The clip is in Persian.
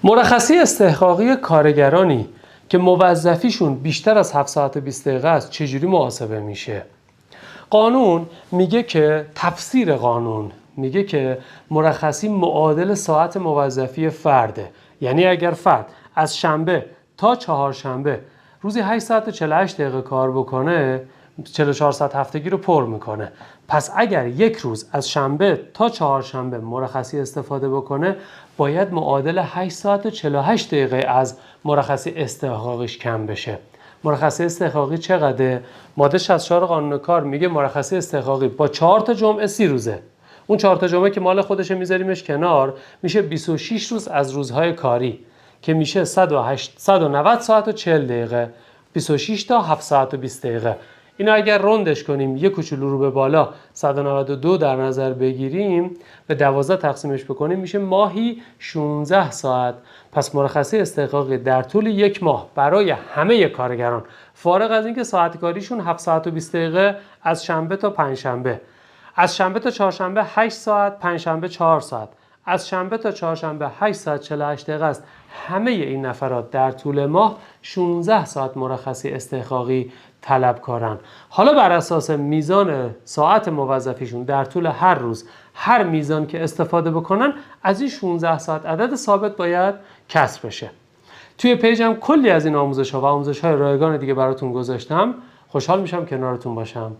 مرخصی استحقاقی کارگرانی که موظفیشون بیشتر از 7 ساعت و 20 دقیقه است چجوری محاسبه میشه؟ قانون میگه که تفسیر قانون میگه که مرخصی معادل ساعت موظفی فرده. یعنی اگر فرد از شنبه تا چهارشنبه روزی 8 ساعت و 48 دقیقه کار بکنه 44 ساعت هفتگی رو پر میکنه. پس اگر یک روز از شنبه تا چهارشنبه مرخصی استفاده بکنه باید معادل 8 ساعت و 48 دقیقه از مرخصی استحقاقیش کم بشه. مرخصی استحقاقی چقدره؟ ماده 64 قانون کار میگه مرخصی استحقاقی با 4 تا جمعه 30 روزه. اون 4 تا جمعه که مال خودشه میذاریمش کنار، میشه 26 روز از روزهای کاری که میشه 190 ساعت و 40 دقیقه. 26 تا 7 ساعت و 20 دقیقه. اینا اگر روندش کنیم یک کوچولو رو به بالا 192 در نظر بگیریم به 12 تقسیمش بکنیم میشه ماهی 16 ساعت. پس مرخصی استحقاقی در طول یک ماه برای همه کارگران فارغ از اینکه ساعت کاریشون 7 ساعت و 20 دقیقه از شنبه تا پنجشنبه، از شنبه تا چهارشنبه 8 ساعت، پنجشنبه 4 ساعت، از شنبه تا چهارشنبه 8 ساعت 48 دقیقه است. همه این نفرات در طول ماه 16 ساعت مرخصی استحقاقی طلب کارن. حالا بر اساس میزان ساعت موظفیشون در طول هر روز هر میزان که استفاده بکنن از این 16 ساعت عدد ثابت باید کسر بشه. توی پیجم کلی از این آموزش‌ها و آموزش‌های رایگان دیگه براتون گذاشتم. خوشحال میشم کنارتون باشم.